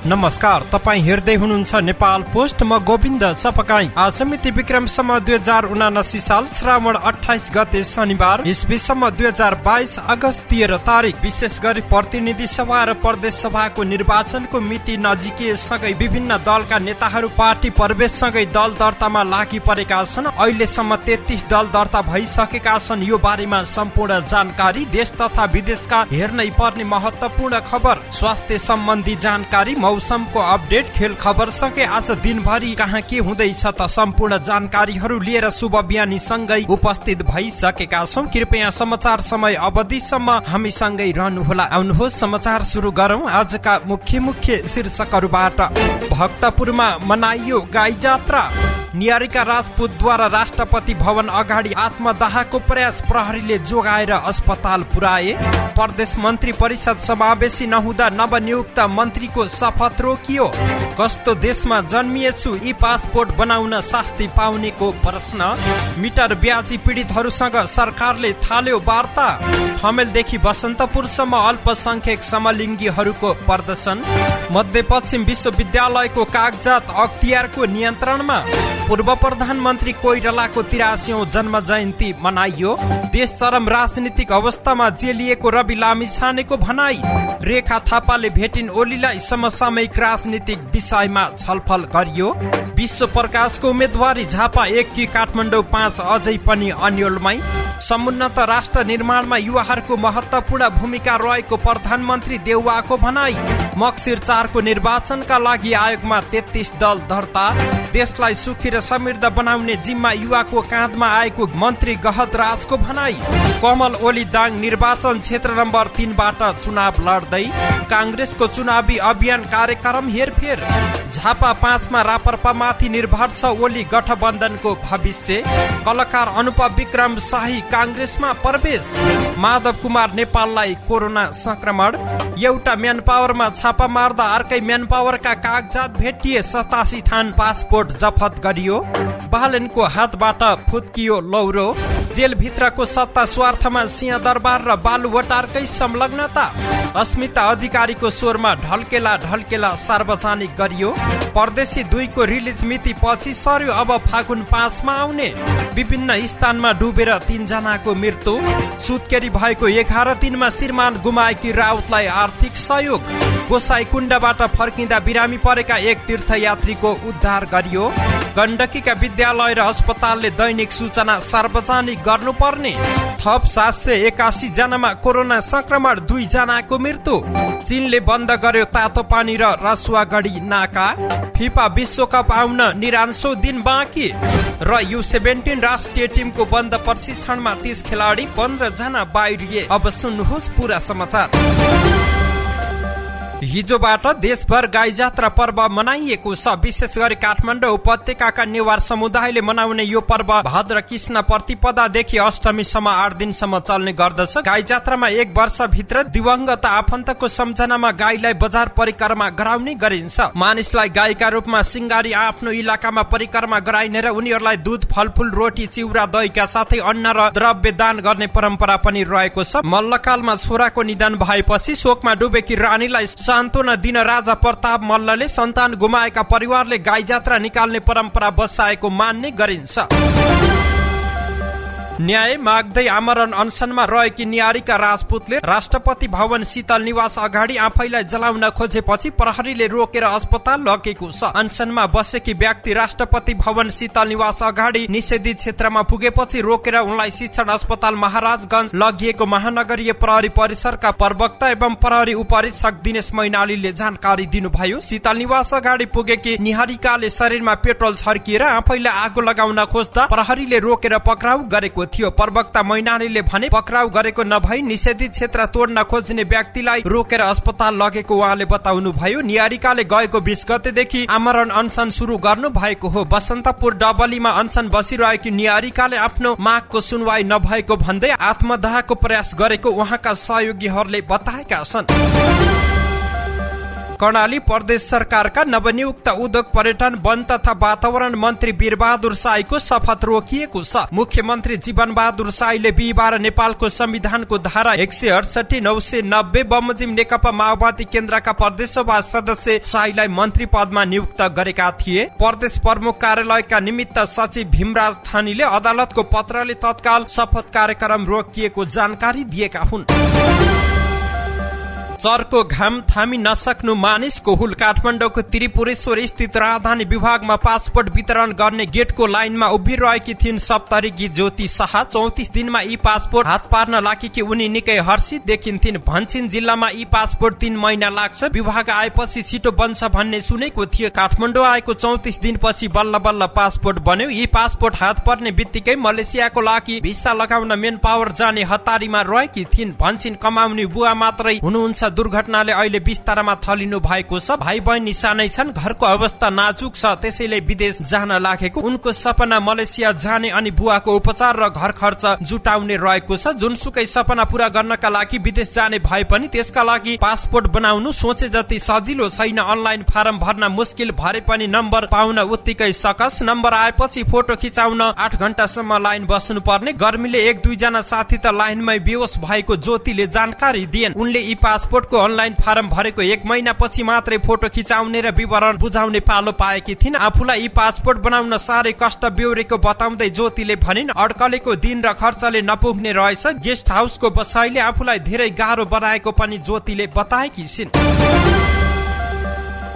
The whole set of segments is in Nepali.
नमस्कार, तपाई हेर्दै हुनुहुन्छ नेपाल पोस्ट। म गोविन्द चपकाई। आज मिति विक्रमसम्म 2079 साल श्रावण 28 गते शनिबार, ईस्वीसम्म 2022 अगस्त 13 तारिक। विशेष गरी प्रतिनिधि सभा र प्रदेश सभाको निर्वाचनको मिति नजिकै सँगै विभिन्न दलका नेताहरू पार्टी प्रवेशसँगै दल दर्तामा लागि परेका छन्। अहिलेसम्म 33 दल दर्ता भइसकेका छन्। यो बारेमा सम्पूर्ण जानकारी, देश तथा विदेशका हेर्नै पर्ने महत्त्वपूर्ण खबर, स्वास्थ्य सम्बन्धी जानकारी, मौसमको अपडेट, खेल खबर सँगै आज दिनभरि कहाँ के हुँदैछ त सम्पूर्ण जानकारीहरू लिएर शुभ बिहानी सँगै उपस्थित भइसकेका छौं। कृपया समाचार समय अवधिसम्म हामी सँगै रहनुहोला। आउनुहोस् समाचार सुरु गरौं। आजका मुख्य शीर्षकहरूबाट। भक्तपुरमा मनाइयो गाई जात्रा। नियारीका राजपूतद्वारा राष्ट्रपति भवन अगाडि आत्मदाहको प्रयास, प्रहरीले जोगाएर अस्पताल पुर्याए। प्रदेश मन्त्री परिषद समावेशी नहुँदा नवनियुक्त मन्त्रीको शपथ रोकियो। कस्तो देशमा जन्मिएछु, यी पासपोर्ट बनाउन शास्ति पाउनेको प्रश्न। मिटर ब्याजी पीडितहरूसँग सरकारले थाल्यो वार्ता। ठमेलदेखि बसन्तपुरसम्म अल्पसंख्यक समलिङ्गीहरूको प्रदर्शन। मध्यपश्चिम विश्वविद्यालयको कागजात अख्तियारको नियन्त्रणमा। पूर्व प्रधानमन्त्री कोइरालाको 83औं जन्म जयन्ती मनाइयो। देश चरम राजनीतिक अवस्थामा जेलिएको रवि लामिछानेको भनाई। रेखा थापाले भेटिन् ओलीलाई, समसामयिक राजनीतिक विषयमा छलफल गरियो। विश्व प्रकाशको उम्मेदवारी झापा 1 कि काठमाडौँ 5 अझै पनि अन्यलमै। समुन्नत राष्ट्र निर्माणमा युवाहरूको महत्वपूर्ण भूमिका रहेको प्रधानमन्त्री देउवाको भनाई। मक्सिर 4 को निर्वाचनका लागि आयोगमा 33 दल दर्ता। देशलाई सुखी र समृद्ध बनाउने जिम्मा युवाको काँधमा आएको मन्त्री गहत राजको भनाई। कमल ओली दाङ निर्वाचन क्षेत्र नम्बर 3 बाट चुनाव लड्दै। कांग्रेसको चुनावी अभियान कार्यक्रम हेरफेर। झापा 5 मा रापरपामाथि निर्भर छ ओली गठबन्धनको भविष्य। कलाकार अनुपम विक्रम शाही कांग्रेसमा प्रवेश। माधव कुमार नेपाललाई कोरोना संक्रमण। एउटा म्यान पावरमा छापा मार्दा अर्कै म्यान पावरका कागजात भेटिए। 87 थान पासपोर्ट जफत गरियो। बालनको हातबाट फुत्कियो लौरो। जेलभित्रको सत्ता स्वार्थमा सिंहदरबार र बालुवटारकै संलग्नता। अस्मिता अधिकारीको स्वरमा ढल्केला सार्वजनिक गरियो। परदेशी 2 को रिलिज मिति पछि सर्यो, अब फागुन 5 मा आउने। विभिन्न स्थानमा डुबेर 3 जनाको मृत्यु। सुत्केरी भएको 11 दिनमा श्रीमान गुमाएकी राउतलाई आर्थिक सहयोग। गोसाईकुण्डबाट फर्किँदा बिरामी परेका 1 तीर्थयात्रीको उद्धार गरियो। गण्डकीका विद्यालय र अस्पतालले दैनिक सूचना सार्वजनिक गर्नुपर्ने। थप 781 जनामा कोरोना संक्रमण, 2 जनाको मृत्यु। चीनले बन्द गर्यो तातो पानी र रसुवागढी नाका। फिफा विश्वकप आउन 99 दिन बाँकी र U17 राष्ट्रिय टिमको बन्द प्रशिक्षणमा 30 खेलाडी, 15 जना बाहिरिए। अब सुन्नुहोस् पूरा समाचार। हिजोबाट देशभर गाई जात्रा पर्व मनाइएको छ। विशेष गरी काठमाडौँ उपत्यकाका नेवार समुदायले मनाउने यो पर्व भाद्र कृष्ण प्रतिपदादेखि अष्टमीसम्म 8 दिनसम्म चल्ने गर्दछ। गाई जात्रामा 1 वर्षभित्र दिवंगत आफन्तको सम्झनामा गाईलाई बजार परिक्रमा गराउने गरिन्छ। मानिसलाई गाईका रूपमा सिंगारी आफ्नो इलाकामा परिक्रमा गराइने र उनीहरूलाई दूध, फलफूल, रोटी, चिउरा, दहीका साथै अन्न र द्रव्य दान गर्ने परम्परा पनि रहेको छ। मल्लकालमा छोराको निधन भएपछि शोकमा डुबेकी रानीलाई सान्त्वना दिन राजा प्रताप मल्लले सन्तान गुमाएका परिवारले गाई जात्रा निकाल्ने परम्परा बसाएको मान्ने गरिन्छ। न्याय माग्दै आमरण अनसनमा रहेकी नियारीका राजपूतले राष्ट्रपति भवन शीतल निवास अगाडि आफैलाई जलाउन खोजेपछि प्रहरीले रोकेर अस्पताल लगेको छ। अनसनमा बसेकी व्यक्ति राष्ट्रपति भवन शीतल निवास अगाडि निषेधित क्षेत्रमा पुगेपछि रोकेर उनलाई शिक्षण अस्पताल महाराजगंज लगिएको महानगरीय प्रहरी परिसरका प्रवक्ता एवं प्रहरी उपरीक्षक दिनेश मैनालीले जानकारी दिनुभयो। शीतल निवास अगाडि पुगेकी निहारिकाले शरीरमा पेट्रोल छर्किएर आफैलाई आगो लगाउन खोज्दा प्रहरीले रोकेर पक्राउ गरेको थियो। प्रवक्ता मैनालीले भने पक्राउ गरेको नभई निषेधित क्षेत्र तोड्न खोज्ने व्यक्तिलाई रोकेर अस्पताल लगेको उहाँले बताउनु भयो। नियारिकाले गएको 20 गतेदेखि आमरण अनसन सुरु गर्नु भएको हो। बसन्तपुर डबलीमा अनसन बसिरहेकी नियारिकाले आफ्नो मागको सुनवाई नभएको भन्दै आत्मदाहको प्रयास गरेको उहाँका सहयोगीहरूले बताएका छन्। कर्णाली प्रदेश सरकारका नवनियुक्त उद्योग पर्यटन वन तथा वातावरण मन्त्री वीरबहादुर शाहीको शपथ रोकिएको छ। मुख्यमन्त्री जीवन बहादुर शाहीले बिहिबार नेपालको संविधानको धारा 168, 990 बमोजिम नेकपा माओवादी केन्द्रका प्रदेशसभा सदस्य शाहीलाई मन्त्री पदमा नियुक्त गरेका थिए। प्रदेश प्रमुख कार्यालयका निमित्त सचिव भीमराज थानीले अदालतको पत्रले तत्काल शपथ कार्यक्रम रोकिएको जानकारी दिएका हुन्। चरको घाम थामी नसक्नु मानिसको हुल। काठमाडौँको त्रिपुरेश्वर स्थित राजधानी विभागमा पासपोर्ट वितरण गर्ने गेटको लाइनमा उभिरहेकी थिइन् सप्तरीकी ज्योति शाह। 34 दिनमा यी पासपोर्ट हात पार्न लागेकी उनी निकै हर्षित देखिन्थिन्। भन्छिन जिल्लामा यी पासपोर्ट 3 महिना लाग्छ, विभाग आएपछि छिटो बन्छ भन्ने सुनेको थियो। काठमाडौँ आएको 34 दिनपछि बल्ल बल्ल पासपोर्ट बन्यो। यी पासपोर्ट हात पर्ने बित्तिकै मलेसियाको लागि भिसा लगाउन मेन पावर जाने हतारीमा रहेकी थिइन्। भन्छिन कमाउने बुवा मात्रै हुनुहुन्छ, दुर्घटनाले अहिले बिस्तारामा थलिनु भएको छ। भाइ बहिनी सानै छन्, घरको अवस्था नाजुक छ, त्यसैले विदेश जान लागेको। उनको सपना मलेसिया जाने अनि बुवाको उपचार र घर खर्च जुटाउने रहेको छ। जुनसुकै सपना पूरा गर्नका लागि विदेश जाने भए पनि त्यसका लागि पासपोर्ट बनाउनु सोचे जति सजिलो छैन। अनलाइन फारम भर्न मुस्किल, भरे पनि नम्बर पाउन उत्तिकै सकस। नम्बर आएपछि फोटो खिचाउन 8 घण्टासम्म लाइन बस्नु पर्ने। गर्मीले 1-2 जना साथी त लाइनमै बेहोस भएको ज्योतिले जानकारी दिएन्। उनले यी पासपोर्टको अनलाइन फारम भरेको 1 महिनापछि मात्रै फोटो खिचाउने र विवरण बुझाउने पालो पाएकी थिइन्। आफूलाई यी पासपोर्ट बनाउन साह्रै कष्ट बेहोरेको बताउँदै ज्योतिले भनिन्, अड्कलेको दिन र खर्चले नपुग्ने रहेछ। गेस्ट हाउसको बसाइले आफूलाई धेरै गाह्रो बनाएको पनि ज्योतिले बताएकी छिन्।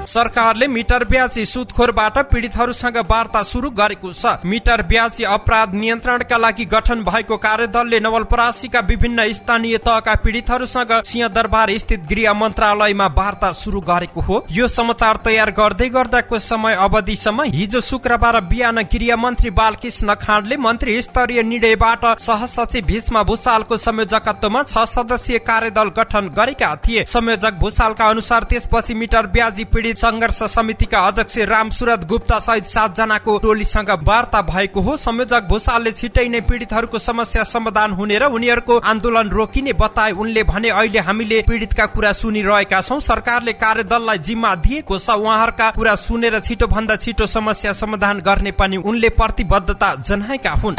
सरकारले मिटर ब्याजी सुदखोरबाट पीडितहरूसँग वार्ता सुरु गरेको छ। मिटर ब्याजी अपराध नियन्त्रणका लागि गठन भएको कार्यदलले नवलपरासीका विभिन्न स्थानीय तहका पीडितहरूसँग सिंहदरबार स्थित गृह मन्त्रालयमा वार्ता सुरु गरेको हो। यो समाचार तयार गर्दै गर्दाको समय अवधिसम्म हिजो शुक्रबार बिहान गृह मन्त्री बालकृष्ण खाँडले मन्त्री स्तरीय निर्णयबाट सहसचिव भीष्म भूषालको संयोजकत्वमा 6 सदस्यीय कार्यदल गठन गरेका थिए। संयोजक भूषालका अनुसार त्यसपछि मिटर ब्याजी पीडित संघर्ष समितिका अध्यक्ष रामसुरत गुप्ता सहित 7 जनाको टोलीसँग वार्ता भएको हो। संयोजक भूषालले छिट्टै नै पीडितहरूको समस्या समाधान हुने र उनीहरूको आन्दोलन रोकिने बताए। उनले भने, अहिले हामीले पीडितका कुरा सुनिरहेका छौं, सरकारले कार्यदललाई जिम्मा दिएको छ, उहाँहरूका कुरा सुनेर छिटो भन्दा छिटो समस्या समाधान गर्ने पनि उनले प्रतिबद्धता जनाएका हुन्।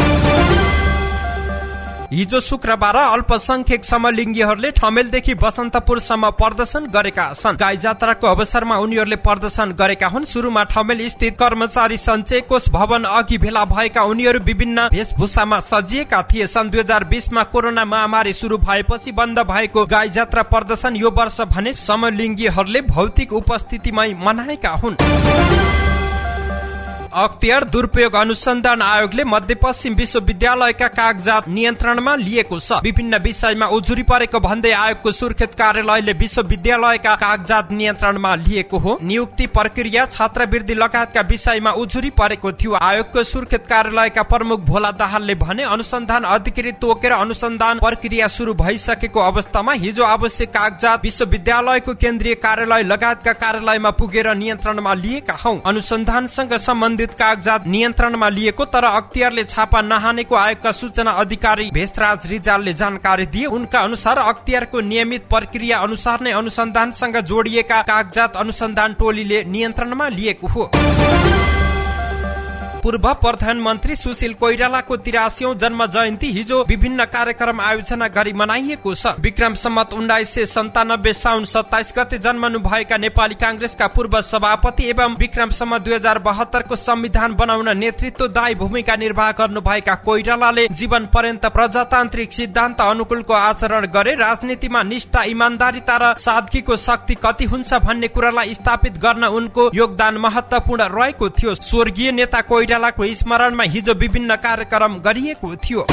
हिजो शुक्रबार अल्पसंख्यक समलिङ्गीहरूले ठमेलदेखि बसन्तपुरसम्म प्रदर्शन गरेका छन्। गाई जात्राको अवसरमा उनीहरूले प्रदर्शन गरेका हुन्। सुरुमा ठमेल स्थित कर्मचारी सञ्चय कोष भवन अघि भेला भएका उनीहरू विभिन्न वेशभूषामा सजिएका थिए। सन् 2020 मा कोरोना महामारी सुरु भएपछि बन्द भएको गाई जात्रा प्रदर्शन यो वर्ष भने समलिङ्गीहरूले भौतिक उपस्थितिमै मनाएका हुन्। अख्तियार दुरुपयोग अनुसन्धान आयोगले मध्यपश्चिम विश्वविद्यालयका कागजात नियन्त्रणमा लिएको छ। विभिन्न विषयमा उजुरी परेको भन्दै आयोगको सुर्खेत कार्यालयले विश्वविद्यालयका कागजात नियन्त्रणमा लिएको हो। नियुक्ति प्रक्रिया, छात्रवृत्ति लगायतका विषयमा उजुरी परेको थियो। आयोगको सुर्खेत कार्यालयका प्रमुख भोला दाहालले भने, अनुसन्धान अधिकृत तोकेर अनुसन्धान प्रक्रिया सुरु भइसकेको अवस्थामा हिजो आवश्यक कागजात विश्वविद्यालयको केन्द्रीय कार्यालय लगायतका कार्यालयमा पुगेर नियन्त्रणमा लिएका हौ। अनुसन्धानसँग सम्बन्धित कागजात नियन्त्रणमा लिएको, तर अख्तियारले छापा नहानेको आयोगका सूचना अधिकारी भेषराज रिजालले जानकारी दिए। उनका अनुसार अख्तियारको नियमित प्रक्रिया अनुसार नै अनुसन्धानसँग जोडिएका कागजात अनुसन्धान टोलीले नियन्त्रणमा लिएको हो। पूर्व प्रधानमन्त्री सुशील कोइरालाको 83औं जन्म जयन्ती हिजो विभिन्न कार्यक्रम आयोजना गरी मनाइएको छ। विक्रम सम्वत 1997 साउन 27 गते जन्मनु भएका नेपाली कांग्रेसका पूर्व सभापति एवं विक्रम सम्वत 2072 को संविधान बनाउन नेतृत्वदायी भूमिका निर्वाह गर्नुभएका कोइरालाले जीवन पर्यन्त प्रजातान्त्रिक सिद्धान्त अनुकूलको आचरण गरे। राजनीतिमा निष्ठा, इमानदारिता र सादगीको शक्ति कति हुन्छ भन्ने कुरालाई स्थापित गर्न उनको योगदान महत्वपूर्ण रहेको थियो। स्वर्गीय नेता कोइरालाको स्मरणमा हिजो विभिन्न कार्यक्रम गरिएको थियो।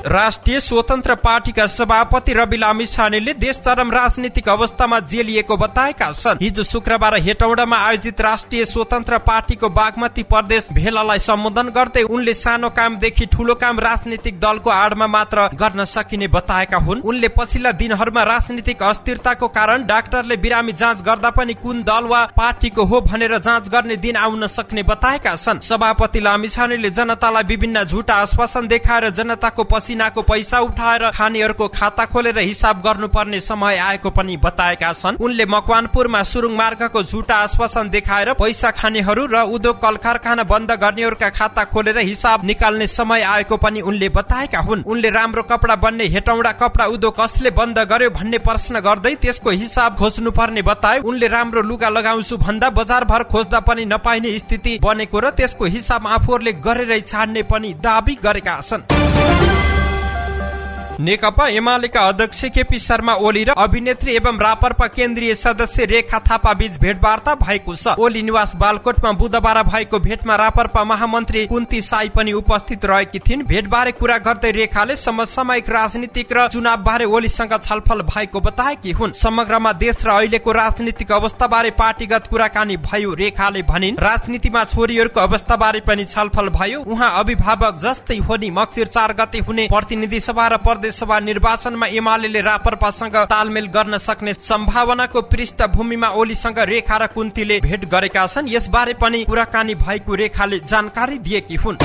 राष्ट्रिय स्वतन्त्र पार्टीका सभापति रवि लामिछानेले देश चरम राजनीतिक अवस्थामा जेलिएको बताएका छन्। हिजो शुक्रबार हेटौडामा आयोजित राष्ट्रिय स्वतन्त्र पार्टीको बागमती प्रदेश भेलालाई सम्बोधन गर्दै उनले सानो कामदेखि ठूलो काम राजनीतिक दलको आडमा मात्र गर्न सकिने बताएका हुन्। उनले पछिल्ला दिनहरूमा राजनीतिक अस्थिरताको कारण डाक्टरले बिरामी जाँच गर्दा पनि कुन दल वा पार्टीको हो भनेर जाँच गर्ने दिन आउन सक्ने बताएका छन्। सभापति लामिछानेले जनतालाई विभिन्न झुटा आश्वासन देखाएर जनताको पसिना पसिनाको पैसा उठाएर खानेहरूको खाता खोलेर हिसाब गर्नुपर्ने समय आएको पनि बताएका छन्। उनले मकवानपुरमा सुरुङ मार्गको झुटा आश्वासन देखाएर पैसा खानेहरू र उद्योग कल कारखाना बन्द गर्नेहरूका खाता खोलेर हिसाब निकाल्ने समय आएको पनि उनले बताएका हुन्। उनले राम्रो कपडा बन्ने हेटौडा कपडा उद्योग कसले बन्द गर्यो भन्ने प्रश्न गर्दै त्यसको हिसाब खोज्नु पर्ने बताए। उनले राम्रो लुगा लगाउँछु भन्दा बजारभर खोज्दा पनि नपाइने स्थिति बनेको र त्यसको हिसाब आफूहरूले गरेरै छाड्ने पनि दाबी गरेका छन्। नेकपा एमालेका अध्यक्ष केपी शर्मा ओली र अभिनेत्री एवं रापरपा केन्द्रीय सदस्य रेखा थापा बीच भेटवार्ता भएको छ। ओली निवास बालकोटमा बुधबार भएको भेटमा रापरपा महामन्त्री कुन्ती साई पनि उपस्थित रहेकी थिइन्। भेटबारे कुरा गर्दै रेखाले समसामयिक राजनीतिक र चुनाव बारे ओलीसँग छलफल भएको बताएकी हुन्। समग्रमा देश र अहिलेको राजनीतिक अवस्थाबारे पार्टीगत कुराकानी भयो। रेखाले भनिन् राजनीतिमा छोरीहरूको अवस्थाबारे पनि छलफल भयो। उहाँ अभिभावक जस्तै हो नि। मक्सिर 4 गते हुने प्रतिनिधि सभा र सभा निर्वाचनमा एमालेले रापरपासँग तालमेल गर्न सक्ने सम्भावनाको पृष्ठभूमिमा ओलीसँग रेखा र कुन्तीले भेट गरेका छन्। यसबारे पनि कुराकानी भएको रेखाले जानकारी दिएकी हुन्।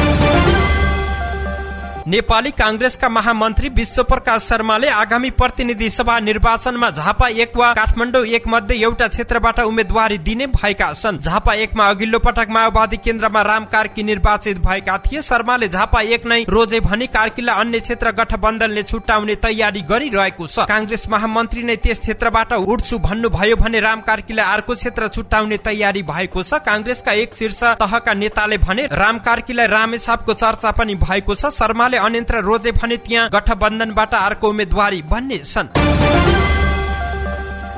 नेपाली कांग्रेसका महामन्त्री विश्वप्रकाश शर्माले आगामी प्रतिनिधि सभा निर्वाचनमा झापा 1 वा काठमाडौँ 1 मध्ये एउटा क्षेत्रबाट उम्मेदवारी दिने भएका छन्। झापा 1 मा अघिल्लो पटक माओवादी केन्द्रमा राम कार्की निर्वाचित भएका थिए। शर्माले झापा 1 नै रोजे भनी कार्कीलाई अन्य क्षेत्र गठबन्धनले छुट्याउने तयारी गरिरहेको छ। कांग्रेस महामन्त्री नै त्यस क्षेत्रबाट उठ्छु भन्नुभयो भने राम कार्कीलाई अर्को क्षेत्र छुट्याउने तयारी भएको छ। कांग्रेसका एक शीर्ष तहका नेताले भने राम कार्कीलाई रामेछापको चर्चा पनि भएको छ। शर्माले अन्यत्र रोजे भने त्यहाँ गठबन्धनबाट अर्को उम्मेदवारी बन्ने छन्।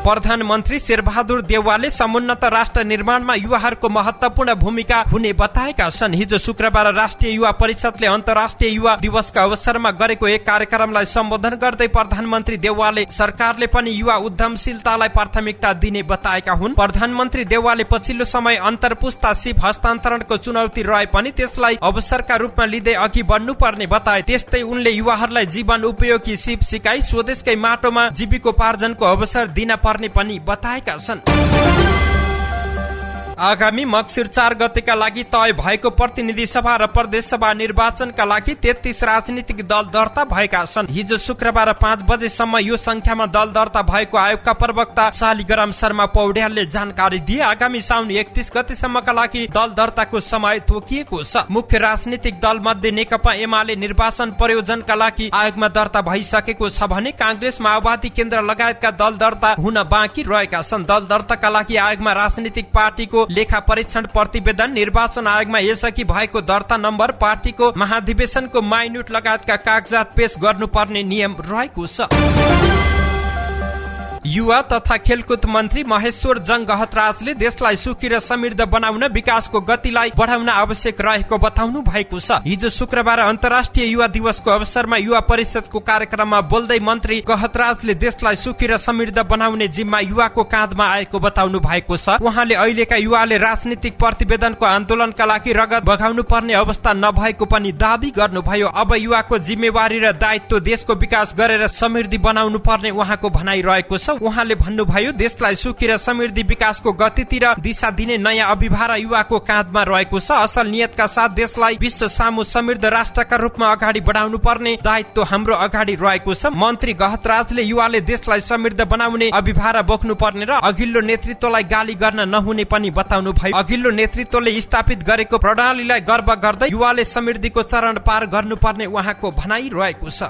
प्रधानमन्त्री शेरबहादुर देउवाले समुन्नत राष्ट्र निर्माणमा युवाहरूको महत्वपूर्ण भूमिका हुने बताएका छन्। हिजो शुक्रबार राष्ट्रिय युवा परिषदले अन्तर्राष्ट्रिय युवा दिवसका अवसरमा गरेको एक कार्यक्रमलाई सम्बोधन गर्दै प्रधानमन्त्री देउवाले सरकारले पनि युवा उद्यमशीलतालाई प्राथमिकता दिने बताएका हुन्। प्रधानमन्त्री देउवाले पछिल्लो समय अन्तर्पुस्ता सिप हस्तान्तरणको चुनौती रहे पनि त्यसलाई अवसरका रूपमा लिँदै अघि बढ्नुपर्ने बताए। त्यस्तै उनले युवाहरूलाई जीवन उपयोगी सिप सिकाई स्वदेशकै माटोमा जीविकोपार्जनको अवसर दिन पर्ने पनि बताएका छन्। आगामी मक्सिर 4 गतेका लागि तय भएको प्रतिनिधि सभा र प्रदेश सभा निर्वाचनका लागि 33 राजनीतिक दल दर्ता भएका छन्। हिजो शुक्रबार 5 बजेसम्म यो संख्यामा दल दर्ता भएको आयोगका प्रवक्ता शालिग्राम शर्मा पौड्यालले जानकारी दिए। आगामी साउन 31 गतेसम्मका लागि दल दर्ताको समय तोकिएको छ। मुख्य राजनीतिक दल मध्ये नेकपा एमाले निर्वाचन प्रयोजनका लागि आयोगमा दर्ता भइसकेको छ भने कांग्रेस माओवादी केन्द्र लगायतका दल दर्ता हुन बाँकी रहेका छन्। दल दर्ताका लागि आयोगमा राजनीतिक पार्टीको लेखा परीक्षण प्रतिवेदन, निर्वाचन आयोगमा यसअघि भएको दर्ता नम्बर, पार्टीको महाधिवेशनको माइन्युट लगायतका कागजात पेश गर्नुपर्ने नियम रहेको छ। युवा तथा खेलकुद मन्त्री महेश्वर जङ गहतराजले देशलाई सुखी र समृद्ध बनाउन विकासको गतिलाई बढाउन आवश्यक रहेको बताउनु भएको छ। हिजो शुक्रबार अन्तर्राष्ट्रिय युवा दिवसको अवसरमा युवा परिषदको कार्यक्रममा बोल्दै मन्त्री गहतराजले देशलाई सुखी र समृद्ध बनाउने जिम्मा युवाको काँधमा आएको बताउनु भएको छ। उहाँले अहिलेका युवाले राजनीतिक प्रतिवेदनको आन्दोलनका लागि रगत बगाउनु पर्ने अवस्था नभएको पनि दाबी गर्नुभयो। अब युवाको जिम्मेवारी र दायित्व देशको विकास गरेर समृद्धि बनाउनु पर्ने उहाँको भनाइ रहेको छ। उहाँले भन्नुभयो देशलाई सुखी र समृद्धि विकासको गतितिर दिशा दिने नयाँ अभिभार युवाको काँधमा रहेको छ। असल नियतका साथ देशलाई विश्व सामु समृद्ध राष्ट्रका रूपमा अगाडि बढाउनु पर्ने दायित्व हाम्रो अगाडि रहेको छ। मन्त्री गहतराजले युवाले देशलाई समृद्ध बनाउने अभिभार बोक्नु पर्ने र अघिल्लो नेतृत्वलाई गाली गर्न नहुने पनि बताउनु भयो। अघिल्लो नेतृत्वले स्थापित गरेको प्रणालीलाई गर्व गर्दै युवाले समृद्धिको चरण पार गर्नुपर्ने उहाँको भनाइ रहेको छ।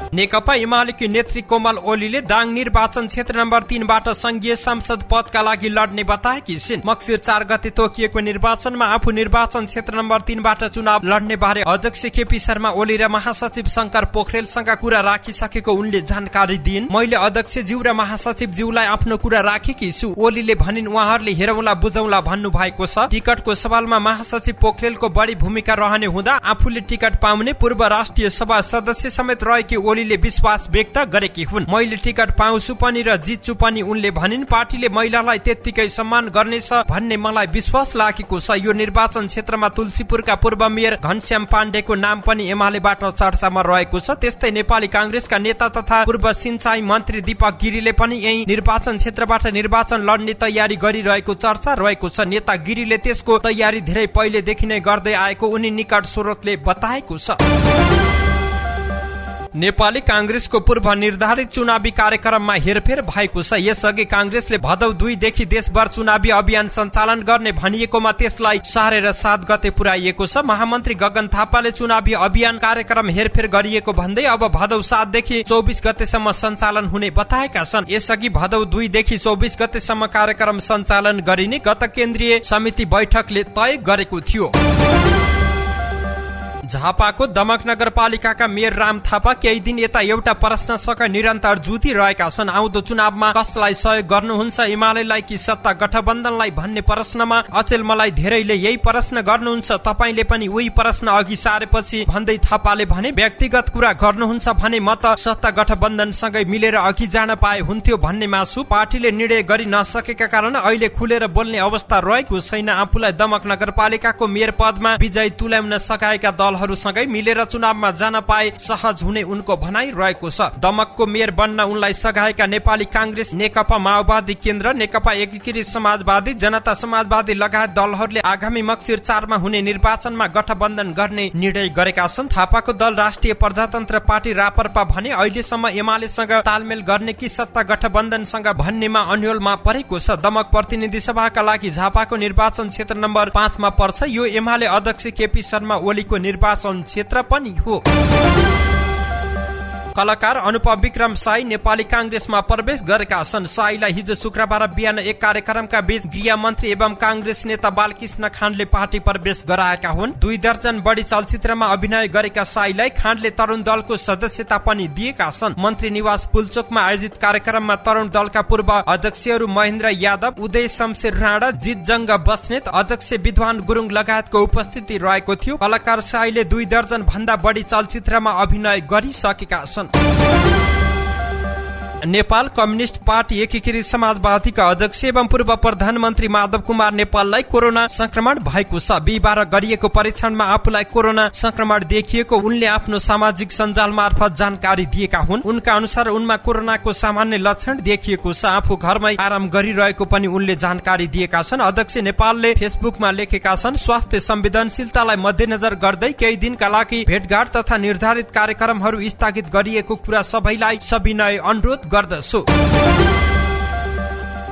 नेकपा एमालेकी नेत्री कोमल ओलीले दाङ निर्वाचन क्षेत्र नम्बर 3 बाट संघीय संसद पदका लागि लड्ने बताएकी छिन्। मक्सिर 4 गते तोकिएको निर्वाचनमा आफू निर्वाचन क्षेत्र नम्बर 3 बाट चुनाव लड्ने बारे अध्यक्ष केपी शर्मा ओली र महासचिव शंकर पोखरेलसँग कुरा राखिसकेको उनले जानकारी दिइन्। मैले अध्यक्षज्यू र महासचिवज्यूलाई आफ्नो कुरा राखेकी छु। ओलीले भनिन् उहाँहरूले हेरौँला बुझौँला भन्नु भएको छ। टिकटको सवालमा महासचिव पोखरेलको बढी भूमिका रहने हुँदा आफूले टिकट पाउने पूर्व राष्ट्रिय सभा सदस्य समेत रहेकी ओलीले विश्वास व्यक्त गरेकी हुन्। मैले टिकट पाउँछु पनि र जित्छु पनि उनले भनिन्। पार्टीले महिलालाई त्यत्तिकै सम्मान गर्नेछ भन्ने मलाई विश्वास लागेको छ। यो निर्वाचन क्षेत्रमा तुलसीपुरका पूर्व मेयर घनश्याम पाण्डेको नाम पनि एमालेबाट चर्चामा रहेको छ। त्यस्तै नेपाली कांग्रेसका नेता तथा पूर्व सिंचाई मन्त्री दीपक गिरीले पनि यही निर्वाचन क्षेत्रबाट निर्वाचन लड्ने तयारी गरिरहेको चर्चा रहेको छ। नेता गिरीले त्यसको तयारी धेरै पहिलेदेखि नै गर्दै आएको उनी निकट स्रोतले बताएको छ। नेपाली कांग्रेसको पूर्व निर्धारित चुनावी कार्यक्रममा हेरफेर भएको छ। यसअघि कांग्रेसले भदौ 2 देखि देशभर चुनावी अभियान सञ्चालन गर्ने भनिएकोमा त्यसलाई सारेर 7 गते पुर्याइएको छ। महामन्त्री गगन थापाले चुनावी अभियान कार्यक्रम हेरफेर गरिएको भन्दै अब भदौ 7 देखि 24 गतेसम्म सञ्चालन हुने बताएका छन्। यसअघि भदौ 2 देखि 24 गतेसम्म कार्यक्रम सञ्चालन गरिने गत केन्द्रीय समिति बैठकले तय गरेको थियो। झापाको दमक नगरपालिकाका मेयर राम थापा केही दिन यता एउटा प्रश्नसँग निरन्तर जुधिरहेका छन्। आउँदो चुनावमा कसलाई सहयोग गर्नुहुन्छ, एमालेलाई कि सत्ता गठबन्धनलाई भन्ने प्रश्नमा अचेल मलाई धेरैले यही प्रश्न गर्नुहुन्छ, तपाईले पनि उही प्रश्न अघि सारेपछि भन्दै थापाले भने व्यक्तिगत कुरा गर्नुहुन्छ भने म त सत्ता गठबन्धनसँगै मिलेर अघि जान पाए हुन्थ्यो भन्ने मासु पार्टीले निर्णय गरि नसकेका कारण अहिले खुलेर बोल्ने अवस्था रहेको छैन। आफूलाई दमक नगरपालिकाको मेयर पदमा विजय तुल्याउन सकाएका दल सँगै मिलेर चुनावमा जान पाए सहज हुने उनको भनाइ रहेको छ। दमकको मेयर बन्न उनलाई सघाएका नेपाली कांग्रेस, नेकपा माओवादी केन्द्र, नेकपा एकीकृत समाजवादी, जनता समाजवादी लगायत दलहरूले आगामी मक्सिर 4 मा हुने निर्वाचनमा गठबन्धन गर्ने निर्णय गरेका छन्। थापाको दल राष्ट्रिय प्रजातन्त्र पार्टी रापरपा भने अहिलेसम्म एमालेसँग तालमेल गर्ने कि सत्ता गठबन्धनसँग भन्नेमा अन्यलमा परेको छ। दमक प्रतिनिधि सभाका लागि झापाको निर्वाचन क्षेत्र नम्बर 5 मा पर्छ। यो एमाले अध्यक्ष केपी शर्मा ओलीको निर्वाचन क्षेत्र पनि हो। कलाकार अनुपम विक्रम साई नेपाली कांग्रेसमा प्रवेश गरेका छन्। साईलाई हिजो शुक्रबार बिहान एक कार्यक्रमका बीच गृहमन्त्री एवं कांग्रेस नेता बालकृष्ण खाँडले पार्टी प्रवेश गराएका हुन्। 2 दर्जन बढी चलचित्रमा अभिनय गरेका साईलाई खाँडले तरुण दलको सदस्यता पनि दिएका छन्। मन्त्री निवास पुल्चोकमा आयोजित कार्यक्रममा तरुण दलका पूर्व अध्यक्षहरू महेन्द्र यादव, उदय शमशेर राणा, जितजंग बस्नेत, अध्यक्ष विद्वान गुरुङ लगायतको उपस्थिति रहेको थियो। कलाकार साईले 2 दर्जन भन्दा बढी चलचित्रमा अभिनय गरिसकेका छन्। नेपाल कम्युनिस्ट पार्टी एकीकृत समाजवादीका अध्यक्ष एवं पूर्व प्रधानमन्त्री माधव कुमार नेपाललाई कोरोना संक्रमण भएको छ। बिहीबार गरिएको परीक्षणमा आफूलाई कोरोना संक्रमण देखिएको उनले आफ्नो सामाजिक सञ्जाल मार्फत जानकारी दिएका हुन्। उनका अनुसार उनमा कोरोनाको सामान्य लक्षण देखिएको छ। आफू घरमै आराम गरिरहेको पनि उनले जानकारी दिएका छन्। अध्यक्ष नेपालले फेसबुकमा लेखेका छन्, स्वास्थ्य संवेदनशीलतालाई मध्यनजर गर्दै केही दिनका लागि भेटघाट तथा निर्धारित कार्यक्रमहरू स्थगित गरिएको कुरा सबैलाई सविनय अनुरोध गर्दछु।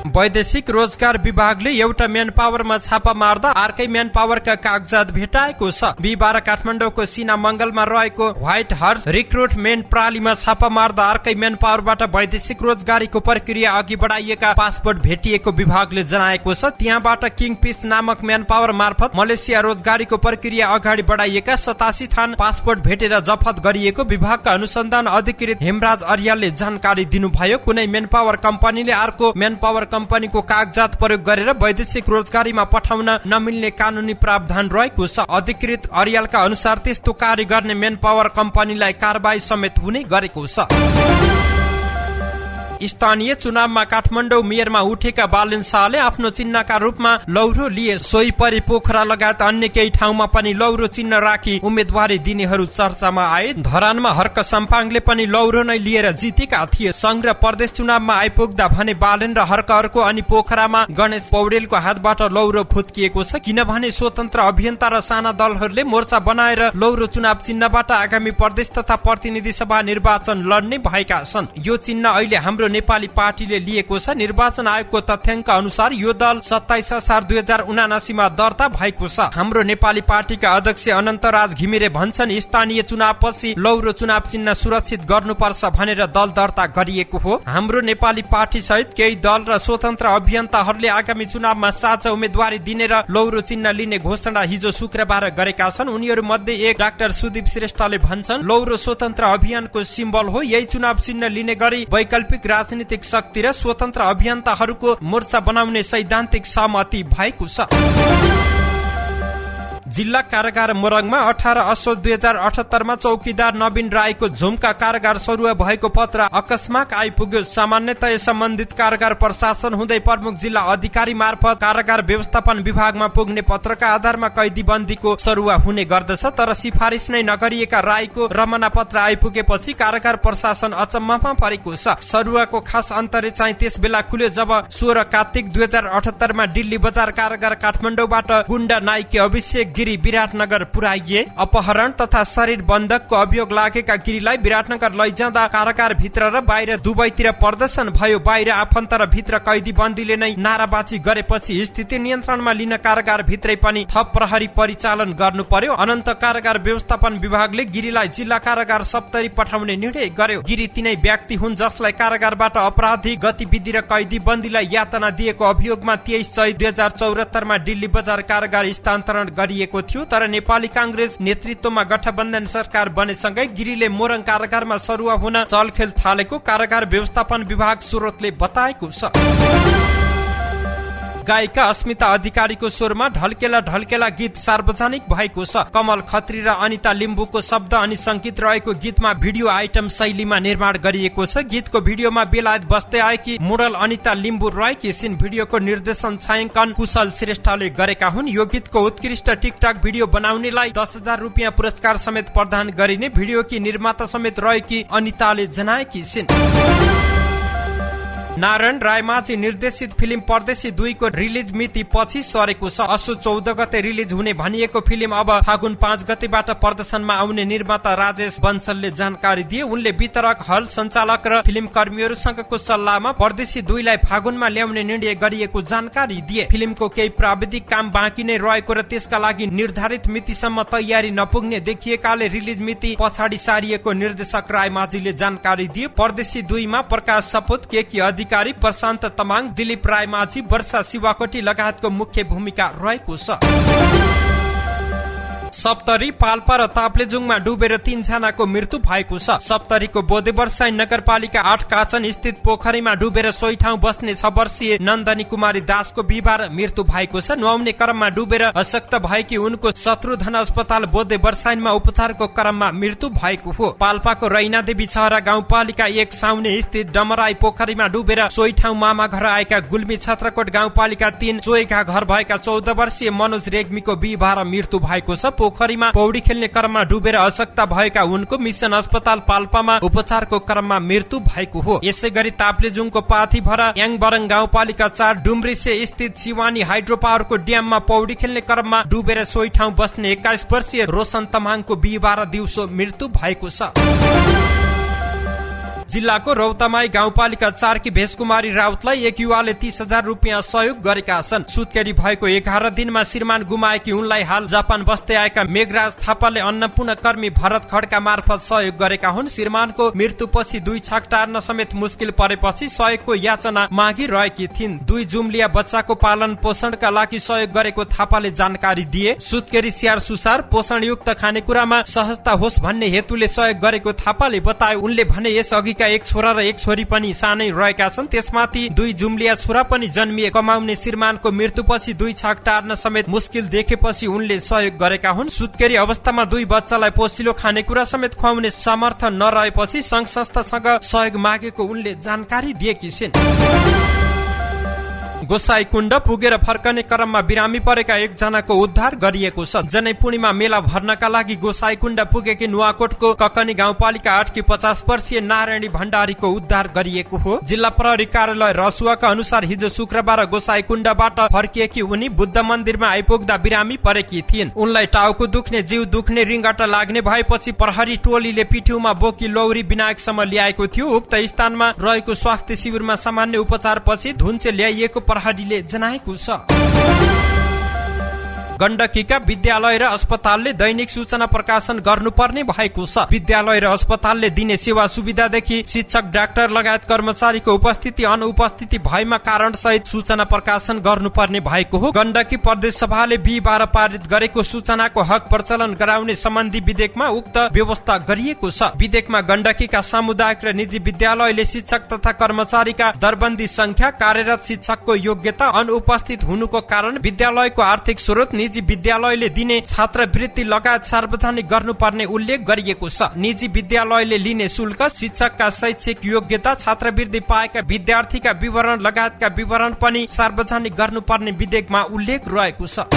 वैदेशिक रोजगार विभागले एउटा म्यान पावरमा छापा मार्दा अर्कै म्यान पावरका कागजात भेटाएको छ। बिहीबार काठमाडौँको सिना मंगलमा रहेको व्हाइट हर्स रिक्रुटमेन्ट प्रणालीमा छापा मार्दा अर्कै म्यान पावरबाट वैदेशिक रोजगारीको प्रक्रिया अघि बढाइएका पासपोर्ट भेटिएको विभागले जनाएको छ। त्यहाँबाट किङफिस नामक म्यान पावर मार्फत मलेसिया रोजगारीको प्रक्रिया अगाडि बढाइएका 87 थान पासपोर्ट भेटेर जफत गरिएको विभागका अनुसन्धान अधिकृत हेमराज अर्यालले जानकारी दिनुभयो। कुनै म्यान पावर कम्पनीले अर्को म्यान पावर कम्पनीको कागजात प्रयोग गरेर वैदेशिक रोजगारीमा पठाउन नमिल्ने कानूनी प्रावधान रहेको छ। अधिकृत अर्यालका अनुसार त्यस्तो कार्य गर्ने म्यान पावर कम्पनीलाई कारबाही समेत हुने गरेको छ। स्थानीय चुनावमा काठमाडौँ मेयरमा उठेका बालेन शाहले आफ्नो चिन्हका रूपमा लौरो लिए। सोही परी पोखरा लगायत अन्य केही ठाउँमा पनि लौरो चिन्ह राखी उम्मेदवारी दिनेहरू चर्चामा आए। धरानमा हर्क सम्पाङले पनि लौरो नै लिएर जितेका थिए। संघ र प्रदेश चुनावमा आइपुग्दा भने बालेन र हर्कहरूको अनि पोखरामा गणेश पौडेलको हातबाट लौरो फुत्किएको छ। किनभने स्वतन्त्र अभियन्ता र साना दलहरूले मोर्चा बनाएर लौरो चुनाव चिन्हबाट आगामी प्रदेश तथा प्रतिनिधि सभा निर्वाचन लड्ने भएका छन्। यो चिन्ह अहिले हाम्रो नेपाली पार्टीले लिएको छ। निर्वाचन आयोगको तथ्याङ्क अनुसार यो दल 27 असार 2079 मा दर्ता भएको छ। हाम्रो नेपाली पार्टीका अध्यक्ष अनन्तराज घिमिरे भन्छन्, स्थानीय चुनावपछि लौरो चुनाव चिन्ह सुरक्षित गर्नुपर्छ भनेर दल दर्ता गरिएको हो। हाम्रो नेपाली पार्टी सहित केही दल र स्वतन्त्र अभियन्ताहरूले आगामी चुनावमा साझा उम्मेदवारी दिने र लौरो चिन्ह लिने घोषणा हिजो शुक्रबार गरेका छन्। उनीहरू मध्ये एक डाक्टर सुदीप श्रेष्ठले भन्छन्, लौरो स्वतन्त्र अभियानको सिम्बल हो। यही चुनाव चिन्ह लिने गरी वैकल्पिक राजनीतिक शक्ति र स्वतन्त्र अभियन्ताहरूको मोर्चा बनाउने सैद्धान्तिक सहमति भएको छ। जिल्ला कारागार मोरङमा 18 असोज 2078 मा चौकीदार नवीन राईको झुम्का कारागार सरुवा भएको पत्र अकस्मात आइपुग्यो। सामान्यतया सम्बन्धित कारागार प्रशासन हुँदै प्रमुख जिल्ला अधिकारी मार्फत कारागार व्यवस्थापन विभागमा पुग्ने पत्रका आधारमा कैदी बन्दीको सरुवा हुने गर्दछ। तर सिफारिस नै नगरिएका राईको रमना पत्र आइपुगेपछि कारागार प्रशासन अचम्ममा परेको छ। सरुवाको खास अन्तरे चाहिँ त्यस बेला खुल्यो जब 16 कार्तिक 2078 मा दिल्ली बजार कारागार काठमाडौँबाट गुण्डा नाइके अभिषेक गिरी विराटनगर पुर्याइए। अपहरण तथा शरीर बन्धकको अभियोग लागेका गिरीलाई विराटनगर लैजाँदा कारागार भित्र र बाहिर दुवैतिर प्रदर्शन भयो। बाहिर आफन्त र भित्र कैदी बन्दीले नै नाराबाजी गरेपछि स्थिति नियन्त्रणमा लिन कारागार भित्रै पनि थप प्रहरी परिचालन गर्नु पर्यो। अनन्त कारागार व्यवस्थापन विभागले गिरीलाई जिल्ला कारागार सप्तरी पठाउने निर्णय गर्यो। गिरी तिनै व्यक्ति हुन् जसलाई कारागारबाट अपराधिक गतिविधि र कैदी बन्दीलाई यातना दिएको अभियोगमा 23 चैत 2074 मा दिल्ली बजार कारागार स्थानान्तरण गरिएको थियो। तर नेपाली कांग्रेस नेतृत्वमा गठबन्धन सरकार बनेसँगै गिरीले मोरङ कारागारमा सरुवा हुन चलखेल थालेको कारागार व्यवस्थापन विभाग स्रोतले बताएको छ। गायिका अस्मिता अधिकारीको स्वरमा ढल्केला ढल्केला गीत सार्वजनिक भएको छ। कमल खत्री र अनिता लिम्बुको शब्द अनि संगीत रहेको गीतमा भिडियो आइटम शैलीमा निर्माण गरिएको छ। गीतको भिडियोमा बेलायत बस्दै आएकी मोडल अनिता लिम्बु रहेकी छिन्। भिडियोको निर्देशन छायाङ्कन कुशल श्रेष्ठले गरेका हुन्। यो गीतको उत्कृष्ट टिकटक भिडियो बनाउनेलाई 10,000 रुपियाँ पुरस्कार समेत प्रदान गरिने भिडियोकी निर्माता समेत रहेकी अनिताले जनाएकी छिन्। नारायण रायमाझी निर्देशित फिल्म परदेशी 2 को रिलिज मिति पछि सरेको छ। असोज 14 गते रिलिज हुने भनिएको फिल्म अब फागुन 5 गतेबाट प्रदर्शनमा आउने निर्माता राजेश बन्सलले जानकारी दिए। उनले वितरक, हल सञ्चालक र फिल्म कर्मीहरूसँगको सल्लाहमा परदेशी 2 लाई फागुनमा ल्याउने निर्णय गरिएको जानकारी दिए। फिल्मको केही प्राविधिक काम बाँकी नै रहेको र त्यसका लागि निर्धारित मितिसम्म तयारी नपुग्ने देखिएकाले रिलिज मिति पछाडि सारिएको निर्देशक रायमाझीले जानकारी दिए। परदेशी 2 मा प्रकाश सपुत, केकी अधिकारी, प्रशान्त तमाङ, दिलीप रायमाझी, वर्षा शिवाकोटी लगायतको मुख्य भूमिका रहेको छ। सप्तरी, पाल्पा र ताप्लेजुङमा डुबेर 3 जनाको मृत्यु भएको छ। सप्तरीको बोदेवर्साई नगरपालिका 8 काचन स्थित पोखरीमा डुबेर सोही ठाउँ बस्ने 6 वर्षीय नन्दनी कुमारी दासको बिहिबार मृत्यु भएको छ। नुहाउने क्रममा डुबेर अशक्त भएकी उनको शत्रुधन अस्पताल बोदेवर्साईमा उपचारको क्रममा मृत्यु भएको हो। पाल्पाको रैनादेवी छहरा गाउँपालिका 1 साउने स्थित डमराई पोखरीमा डुबेर सोही ठाउँ मामा घर आएका गुल्मी छत्रकोट गाउँपालिका 3 चोइका घर भएका 14 वर्षीय मनोज रेग्मीको बिहिबार मृत्यु भएको छ। पोखरीमा पौडी खेल्ने क्रममा डुबेर अशक्त भएका उनको मिसन अस्पताल पाल्पामा उपचारको क्रममा मृत्यु भएको हो। यसै गरी ताप्लेजुङको पाथीभरा याङबरङ गाउँपालिका 4 डुम्रिसे स्थित शिवानी हाइड्रो पावरको ड्याममा पौडी खेल्ने क्रममा डुबेर सोही ठाउँ बस्ने 21 वर्षीय रोशन तमाङको बिहिबार दिउँसो मृत्यु भएको छ। जिल्लाको रौतमाई गाउँपालिका 4 की भेषकुमारी राउतलाई एक युवाले 30,000 रुपियाँ सहयोग गरेका छन्। सुत्केरी भएको 11 दिनमा श्रीमान गुमाएकी उनलाई हाल जापान बस्दै आएका मेघराज थापाले अन्नपूर्ण कर्मी भरत खड्का मार्फत सहयोग गरेका हुन्। श्रीमानको मृत्युपछि 2 छाक टार्न समेत मुस्किल परेपछि सहयोगको याचना मागिरहेकी थिइन्। 2 जुम्लिया बच्चाको पालन पोषणका लागि सहयोग गरेको थापाले जानकारी दिए। सुत्केरी स्याहार सुसार पोषणयुक्त खानेकुरामा सहजता होस् भन्ने हेतुले सहयोग गरेको थापाले बताए। उनले भने यस अघि एक छोरा र एक छोरी पनि सानै रहेका छन्। त्यसमाथि 2 जुम्लिया छोरा पनि जन्मिए। कमाउने श्रीमानको मृत्युपछि 2 छाक टार्न समेत मुस्किल देखेपछि उनले सहयोग गरेका हुन्। सुत्केरी अवस्थामा 2 बच्चालाई पोसिलो खानेकुरा समेत खुवाउने सामर्थ्य नरहेपछि संघ संस्थासँग सहयोग मागेको उनले जानकारी दिएकी छिन्। गोसाईकुण्ड पुगेर फर्कने क्रममा बिरामी परेका 1 जनाको उद्धार गरिएको छ। जनै पूर्णिमा मेला भर्नका लागि गोसाईकुण्ड पुगेकी नुवाकोटको ककनी गाउँपालिका 8 की 50 वर्षीय नारायणी भण्डारीको उद्धार गरिएको हो। जिल्ला प्रहरी कार्यालय रसुवाका अनुसार हिजो शुक्रबार गोसाईकुण्डबाट फर्किएकी उनी बुद्ध मन्दिरमा आइपुग्दा बिरामी परेकी थिइन्। उनलाई टाउको दुख्ने, जिउ दुख्ने, रिङ्गटा लाग्ने भएपछि प्रहरी टोलीले पिठ्यूमा बोकी लौरी विनायकसम्म ल्याएको थियो। उक्त स्थानमा रहेको स्वास्थ्य शिविरमा सामान्य उपचारपछि धुन्चे ल्याइएको प्रहरीले जनाएको छ। गण्डकीका विद्यालय र अस्पतालले दैनिक सूचना प्रकाशन गर्नुपर्ने भएको छ। विद्यालय र अस्पतालले दिने सेवा सुविधादेखि शिक्षक, डाक्टर लगायत कर्मचारीको उपस्थिति अनुपस्थिति भएमा कारण सहित सूचना प्रकाशन गर्नुपर्ने भएको हो। गण्डकी प्रदेश सभाले बिहिबार पारित गरेको सूचनाको हक प्रचलन गराउने सम्बन्धी विधेयकमा उक्त व्यवस्था गरिएको छ। विधेयकमा गण्डकीका सामुदायिक र निजी विद्यालयले शिक्षक तथा कर्मचारीका दरबन्दी संख्या, कार्यरत शिक्षकको योग्यता, अनुपस्थित हुनुको कारण, विद्यालयको आर्थिक स्रोत, निजी विद्यालयले दिने छात्रवृत्ति लगायत सार्वजनिक गर्नुपर्ने उल्लेख गरिएको छ। निजी विद्यालयले लिने शुल्क, शिक्षकका शैक्षिक योग्यता, छात्रवृत्ति पाएका विद्यार्थीका विवरण लगायतका विवरण पनि सार्वजनिक गर्नुपर्ने विधेयकमा उल्लेख रहेको छ।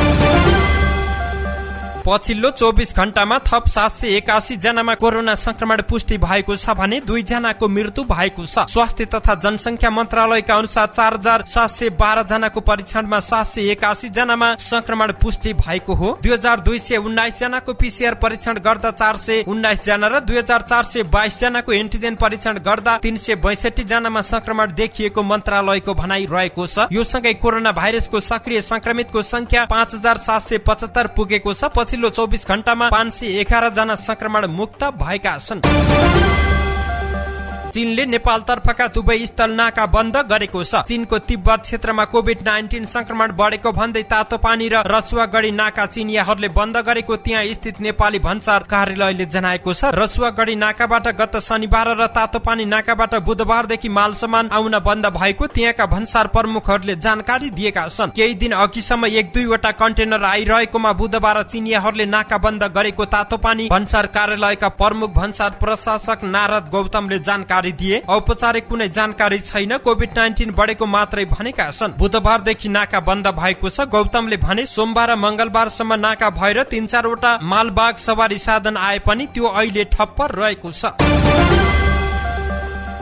पछिल्लो 24 घण्टामा थप 781 जनामा कोरोना संक्रमण पुष्टि भएको छ भने 2 जनाको मृत्यु भएको छ। स्वास्थ्य तथा जनसंख्या मन्त्रालयका अनुसार 4712 जनाको परीक्षणमा 781 जनामा संक्रमण पुष्टि भएको हो। 2219 जनाको पीसीआर परीक्षण गर्दा 419 जना र 2422 जनाको एन्टिजेन परीक्षण गर्दा 362 जनामा संक्रमण देखिएको मन्त्रालयको भनाइ रहेको छ। यो सँगै कोरोना भाइरसको सक्रिय संक्रमितको संख्या 5775 पुगेको छ। पछिल्लो 24 घण्टामा 511 जना संक्रमण मुक्त भएका छन्। चीनले नेपाल तर्फका दुवै स्थल नाका बन्द गरेको छ। चीनको तिब्बत क्षेत्रमा कोभिड-19 संक्रमण बढेको भन्दै तातोपानी र रसुवागढी नाका चीनियाहरूले बन्द गरेको त्यहाँ स्थित नेपाली भन्सार कार्यालयले जनाएको छ। रसुवागढी नाकाबाट गत शनिबार र तातोपानी नाकाबाट बुधबारदेखि माल सामान आउन बन्द भएको त्यहाँका भन्सार प्रमुखहरूले जानकारी दिएका छन्। केही दिन अघिसम्म 1-2 वटा कन्टेनर आइरहेकोमा बुधबार चीनियाहरूले नाका बन्द गरेको तातोपानी भन्सार कार्यालयका प्रमुख भन्सार प्रशासक नारद गौतमले जानकारी दिए। औपचारिक कुनै जानकारी छैन, कोभिड-19 बढेको मात्रै भनेका छन्। बुधबारदेखि नाका बन्द भएको छ। गौतमले भने सोमबार र मंगलबारसम्म नाका भएर 3-4 वटा मालबाग सवारी साधन आए पनि त्यो अहिले ठप्प रहेको छ।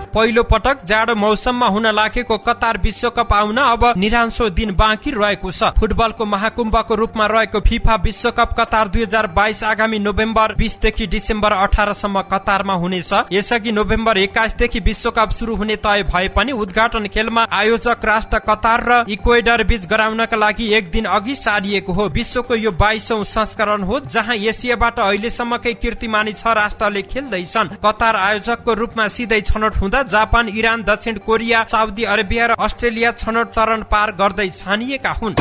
पहिलो पटक जाडो मौसममा हुन लागेको कतार विश्वकप आउन अब 99 दिन बाँकी रहेको छ। फुटबलको महाकुम्भको रूपमा रहेको फिफा विश्वकप कतार 2022 आगामी नोभेम्बर 20 देखि डिसेम्बर 18 सम्म कतारमा हुनेछ। यसअघि नोभेम्बर 21 देखि विश्वकप शुरू हुने तय भए पनि उद्घाटन खेलमा आयोजक राष्ट्र कतार र इक्वेडर बीच गराउनका लागि 1 दिन अघि सारिएको हो। विश्वको यो 22औं संस्करण हो जहाँ एसियाबाट अहिलेसम्मकै कीर्तिमानी 6 राष्ट्रले खेल्दैछन्। कतार आयोजकको रूपमा सिधै छनौट हुँदा जापान, इरान, दक्षिण कोरिया, साउदी अरेबिया र अस्ट्रेलिया छनौट चरण पार गर्दै छानिएका हुन्।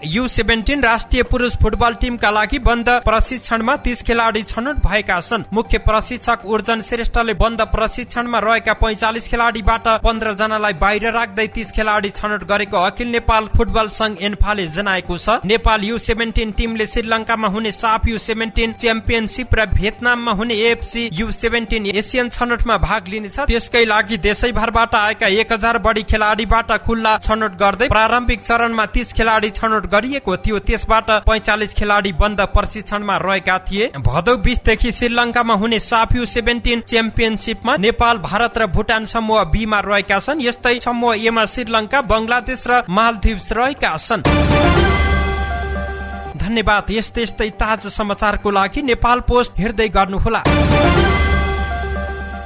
U17 राष्ट्रिय पुरुष फुटबल टिमका लागि बन्द प्रशिक्षणमा 30 खेलाडी छनौट भएका छन्। मुख्य प्रशिक्षक उर्जन श्रेष्ठले बन्द प्रशिक्षणमा रहेका 45 खेलाडीबाट 15 जनालाई बाहिर राख्दै 30 खेलाडी छनौट गरेको अखिल नेपाल फुटबल संघ एन्फाले जनाएको छ। नेपाल U17 टिमले श्रीलंकामा हुने साफ U17 च्याम्पियनशिप र भियतनाममा हुने AFC U17 एसियन छनौटमा भाग लिनेछ। त्यसकै लागि देशैभरबाट आएका 1000 बढी खेलाडीबाट खुल्ला छनौट गर्दै प्रारम्भिक चरणमा 30 खेलाडी छनौट गरिएको थियो। त्यसबाट 45 खेलाडी बन्द प्रशिक्षणमा रहेका थिए। भदौ 20 देखि श्रीलंकामा हुने साफ U17 च्याम्पियनशिपमा नेपाल, भारत र भुटान समूह B मा रहेका छन्। यस्तै समूह A मा श्रीलंका, बंगलादेश र मालदिभ्स रहेका छन्। धन्यवाद। यस्तै ताजा समाचारको लागि नेपाल पोस्ट हेर्दै गर्नुहोला।